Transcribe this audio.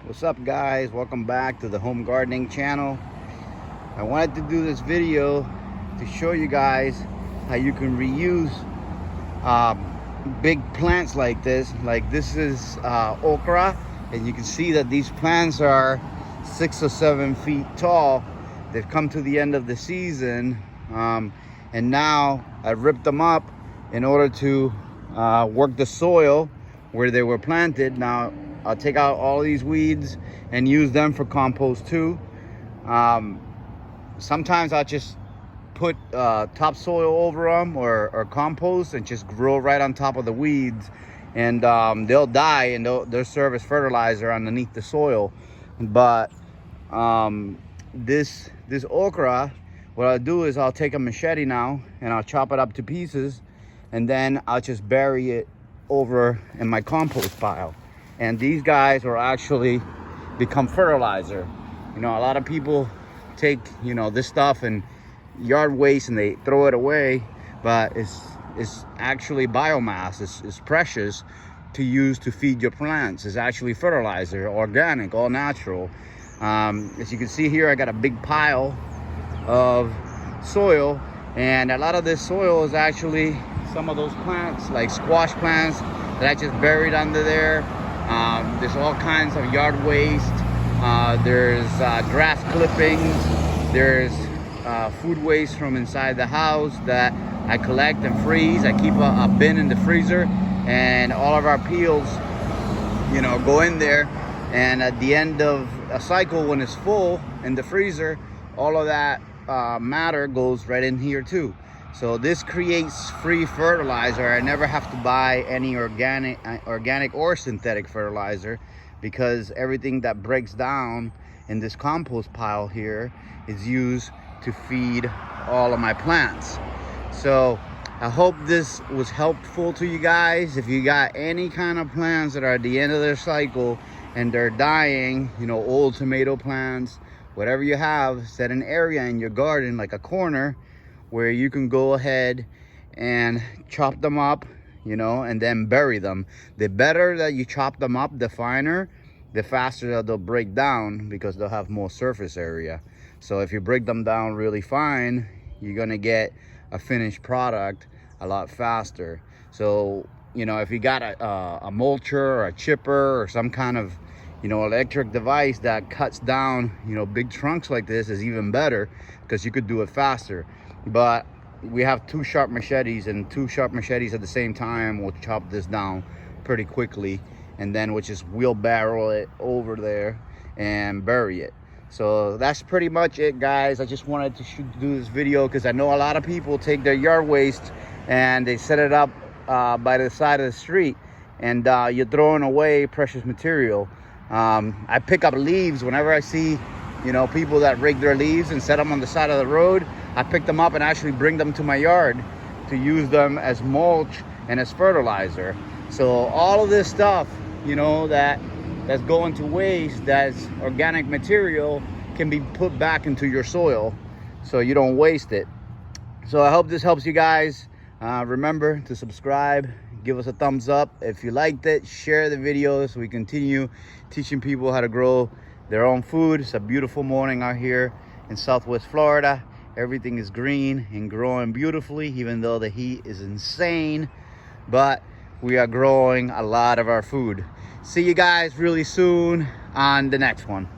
What's up, guys? Welcome back to the home gardening channel. I wanted to do this video to show you guys how you can reuse big plants like this. Like this is okra, and you can see that these plants are 6 or 7 feet tall. They've come to the end of the season, and now I ripped them up in order to work the soil where they were planted. Now I'll take out all these weeds and use them for compost too. Sometimes I'll just put topsoil over them or compost and just grow right on top of the weeds, and they'll die and they'll serve as fertilizer underneath the soil. But this okra, what I'll do is I'll take a machete now and I'll chop it up to pieces, and then I'll just bury it over in my compost pile. And these guys will actually become fertilizer. You know, a lot of people take, this stuff and yard waste and they throw it away, but it's actually biomass. It's precious to use to feed your plants. It's actually fertilizer, organic, all natural. As you can see here, I got a big pile of soil, and a lot of this soil is actually some of those plants, like squash plants, that I just buried under there. There's all kinds of yard waste. There's grass clippings. There's food waste from inside the house that I collect and freeze. I keep a bin in the freezer, and all of our peels, go in there. And at the end of a cycle, when it's full in the freezer, all of that matter goes right in here too. So this creates free fertilizer. I never have to buy any organic or synthetic fertilizer, because everything that breaks down in this compost pile here is used to feed all of my plants. So I hope this was helpful to you guys. If you got any kind of plants that are at the end of their cycle and they're dying, old tomato plants, whatever you have, set an area in your garden, like a corner, where you can go ahead and chop them up, and then bury them. The better that you chop them up, the finer, the faster that they'll break down, because they'll have more surface area. So if you break them down really fine, you're gonna get a finished product a lot faster. So, if you got a mulcher or a chipper or some kind of, electric device that cuts down, big trunks like this, is even better, because you could do it faster. But we have 2 sharp machetes, and 2 sharp machetes at the same time will chop this down pretty quickly, and then we'll just wheelbarrow it over there and bury it. So that's pretty much it, guys. I just wanted to do this video because I know a lot of people take their yard waste and they set it up by the side of the street, and you're throwing away precious material. I pick up leaves whenever I see people that rake their leaves and set them on the side of the road. I pick them up and actually bring them to my yard to use them as mulch and as fertilizer. So all of this stuff, that's going to waste, that's organic material, can be put back into your soil so you don't waste it. So I hope this helps you guys. Remember to subscribe, give us a thumbs up if you liked it, share the video so we continue teaching people how to grow their own food. It's a beautiful morning out here in Southwest Florida. Everything is green and growing beautifully, even though the heat is insane. But we are growing a lot of our food. See you guys really soon on the next one.